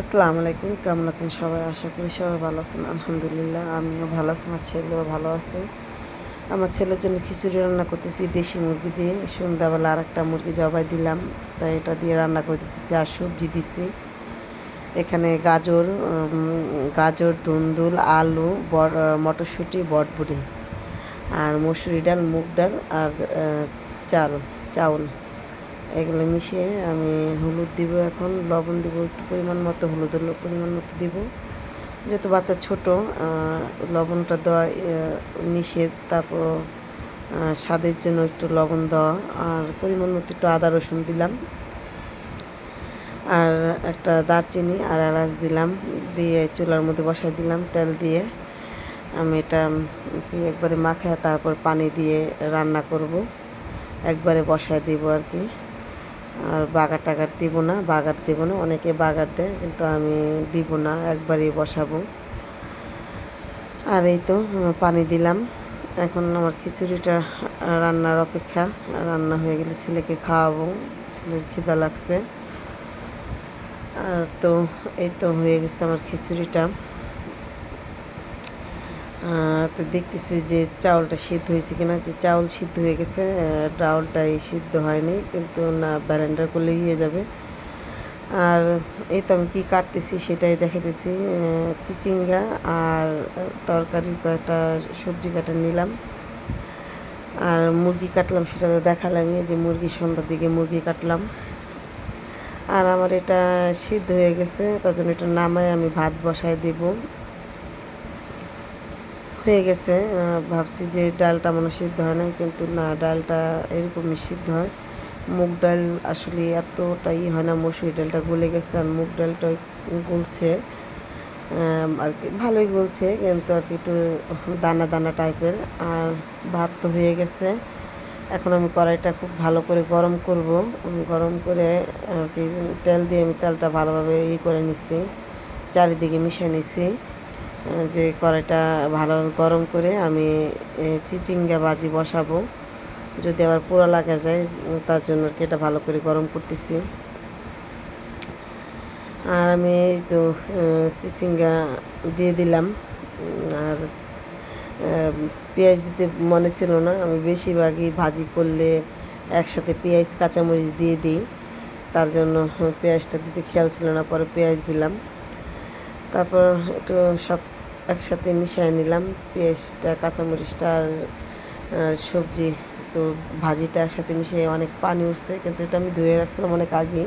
আসসালামু আলাইকুম, কেমন আছেন সবাই? আশা করি সবাই ভালো আছেন। আলহামদুলিল্লাহ আমিও ভালো আছি, আমার ছেলেও ভালো আছে। আমার ছেলের জন্য খিচুড়ি রান্না করতেছি দেশি মুরগি দিয়ে। সন্ধ্যাবেলা আর একটা মুরগি জবাই দিলাম, তাই এটা দিয়ে রান্না করে দিতেছি। আর সবজি দিছি এখানে গাজর, ধুন্দুল, আলু, মটরশুঁটি, বটবুটি আর মসুরি ডাল, মুগ ডাল আর চাল চাউল, এগুলো মিশিয়ে আমি হলুদ দিব, এখন লবণ দিব, একটু পরিমাণ মতো হলুদের পরিমাণ মতো দিব, যেহেতু বাচ্চা ছোট। লবণটা দেওয়া মিশিয়ে তারপর স্বাদের জন্য একটু লবণ দেওয়া আর পরিমাণ মতো একটু আদা রসুন দিলাম আর একটা দারচিনি আর এলাচ দিলাম, দিয়ে চুলার মধ্যে বসাই দিলাম তেল দিয়ে। আমি এটা একবারে মাখায় তারপর পানি দিয়ে রান্না করব, একবারে বসায় দিব আর কি। আর বাগার দিব না, অনেকে বাগার দেয়, কিন্তু আমি দিব না, একবারই বসাবো। আর এই তো পানি দিলাম। এখন আমার খিচুড়িটা রান্নার অপেক্ষা, রান্না হয়ে গেলে ছেলেকে খাওয়াবো, ছেলের খিদা লাগছে। আর তো এই তো হয়ে গেছে আমার খিচুড়িটা। তো দেখতেছি যে চাউলটা সিদ্ধ হয়েছে কিনা, যে চাউল সিদ্ধ হয়ে গেছে, ডাউলটাই সিদ্ধ হয়নি, কিন্তু না ব্যালেন্ডার করলে ইয়ে যাবে। আর এই তো আমি কী কাটতেছি সেটাই দেখাতেছি। চিচিঙ্গা আর তরকারি কয়েকটা সবজি কাটা নিলাম, আর মুরগি কাটলাম, সেটা তো দেখালাম, যে মুরগি সন্ধ্যার দিকে মুরগি কাটলাম। আর আমার এটা সিদ্ধ হয়ে গেছে, তার জন্য এটা নামায় আমি ভাত বসায় দেব। হয়ে গেছে। ভাবছি যে ডালটা মনে সিদ্ধ হয় না, কিন্তু না, ডালটা এরকমই সিদ্ধ হয়। মুগ ডাল আসলে এতটাই হয় না, মসুরি ডালটা গলে গেছে আর মুগ ডালটা গলছে আর কি, ভালোই গলছে, কিন্তু আর কি একটু দানা দানা টাইপের। আর ভাত তো হয়ে গেছে, এখন আমি কড়াইটা খুব ভালো করে গরম করব। গরম করে আর কি তেল দিয়ে আমি তেলটা ভালোভাবে করে নিচ্ছি, চারিদিকে মিশিয়ে নিচ্ছি। যে কড়াইটা ভালোভাবে গরম করে আমি চিচিঙ্গা ভাজি বসাবো, যদি আবার পোড়া লাগা যায়, তার জন্য আর কি এটা ভালো করে গরম করতেছি। আর আমি এই তো চিচিঙ্গা দিয়ে দিলাম। আর পেঁয়াজ দিতে মনে ছিল না, আমি বেশিরভাগই ভাজি করলে একসাথে পেঁয়াজ কাঁচামরিচ দিয়ে দিই, তার জন্য পেঁয়াজটা দিতে খেয়াল ছিল না, পরে পেঁয়াজ দিলাম। তারপর একটু সব একসাথে মিশিয়ে নিলাম, পেঁয়াজটা, কাঁচামরিচটা আর সবজি। তো ভাজিটা একসাথে মিশিয়ে অনেক পানি উঠছে, কিন্তু এটা আমি ধুয়ে রাখছিলাম অনেক আগে,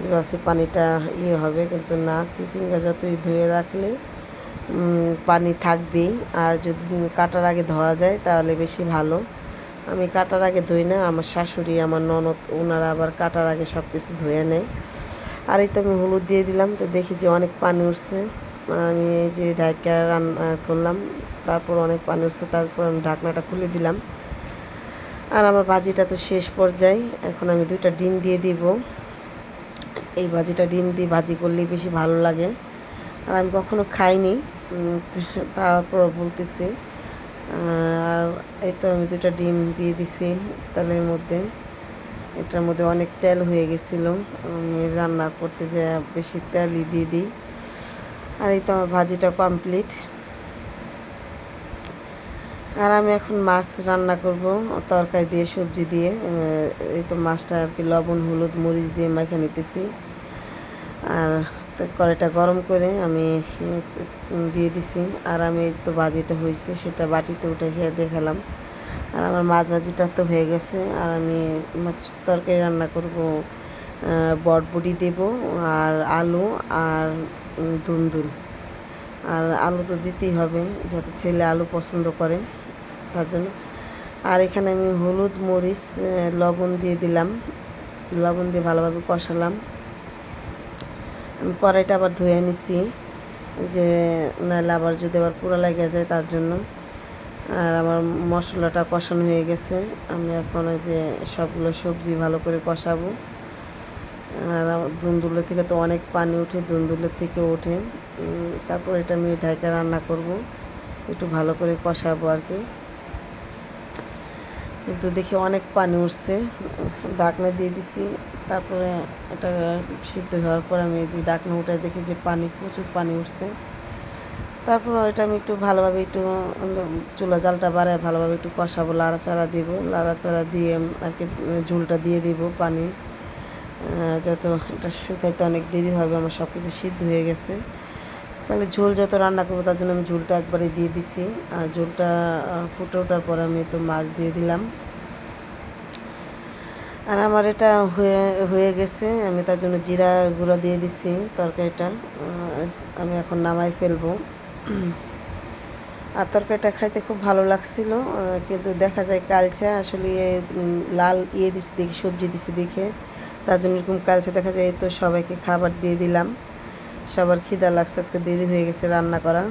যে ভাবছি পানিটা ইয়ে হবে, কিন্তু না, চিচিঙ্গা যতই ধুয়ে রাখলে পানি থাকবেই। আর যদি কাটার আগে ধোয়া যায় তাহলে বেশি ভালো। আমি কাটার আগে ধুই না, আমার শাশুড়ি, আমার ননদ, ওনারা আবার কাটার আগে সব কিছু ধুয়ে নেয়। আর এই তো আমি হলুদ দিয়ে দিলাম, তো দেখি যে অনেক পানি উঠছে। আমি এই যে ঢাকা রান্না করলাম, তারপর অনেক পানি উঠছে, তারপর আমি ঢাকনাটা খুলে দিলাম। আর আমার ভাজিটা তো শেষ পর্যায়ে, এখন আমি 2টা ডিম দিয়ে দিব। এই ভাজিটা ডিম দিয়ে ভাজি করলেই বেশি ভালো লাগে, আর আমি কখনো খাইনি, তারপর বলতেছি। আর এই তো আমি 2টা ডিম দিয়ে দিছি তেলের মধ্যে। এটার মধ্যে অনেক তেল হয়ে গেছিলো, আমি রান্না করতে যে বেশি তেলই দিয়ে দিই। আর এই তো আমার ভাজিটা কমপ্লিট। আর আমি এখন মাছ রান্না করব তরকারি দিয়ে, সবজি দিয়ে। এই তো মাছটা আর কি লবণ, হলুদ, মরিচ দিয়ে মাখে নিতেছি। আর কড়াইটা গরম করে আমি দিয়ে দিছি। আর আমি তো ভাজিটা হয়েছে সেটা বাটিতে উঠেছে দেখালাম। আর আমার মাছ ভাজিটা তো হয়ে গেছে। আর আমি মাছ তরকারি রান্না করব, বটবটি দেব আর আলু আর ধুন্দুল। আর আলু তো দিতেই হবে, যত ছেলে আলু পছন্দ করে, তার জন্য। আর এখানে আমি হলুদ, মরিচ, লবণ দিয়ে দিলাম, লবণ দিয়ে ভালোভাবে কষালাম। আমি কড়াইটা আবার ধুয়ে নিছি, যে নাহলে আবার যদি আবার পুরো লেগে যায়, তার জন্য। আর আমার মশলাটা কষানো হয়ে গেছে, আমি এখন ওই যে সবগুলো সবজি ভালো করে কষাবো। আর দুন্দুলের থেকে তো অনেক পানি উঠে, দুন্দুলের থেকে ওঠে। তারপর এটা আমি ঢাকা রান্না করব, একটু ভালো করে কষাবো আর কি। কিন্তু দেখি অনেক পানি উঠছে, ঢাকনা দিয়ে দিছি, তারপরে এটা সিদ্ধ হওয়ার পর আমি এই ঢাকনা উঠায় দেখি যে প্রচুর পানি উঠছে। তারপর এটা আমি একটু ভালোভাবে একটু চুলা জালটা বাড়ায় ভালোভাবে একটু কষাবো, লাড়াচাড়া দিব, লাড়াচাড়া দিয়ে আর কি ঝোলটা দিয়ে দিব পানি। যত এটা শুকাইতে অনেক দেরি হবে, আমার সব কিছু সিদ্ধ হয়ে গেছে। তাহলে ঝোল যত রান্না করবো তার জন্য আমি ঝোলটা একবারে দিয়ে দিছি। আর ঝোলটা ফুটে ওঠার পর আমি তো মাছ দিয়ে দিলাম। আর আমার এটা হয়ে হয়ে গেছে, আমি তার জন্য জিরা গুঁড়া দিয়ে দিছি তরকারিটা। আমি এখন নামাই ফেলবো। আর তরকারিটা খাইতে খুব ভালো লাগছিল, কিন্তু দেখা যায় কালচা আসলে লাল দিছি দেখি, সবজি দিছি দেখে তার জন্য এরকম কালচা দেখা যায়। তো সবাইকে খাবার দিয়ে দিলাম, সবার খিদা লাগছে, আজকে দেরি হয়ে গেছে রান্না করা।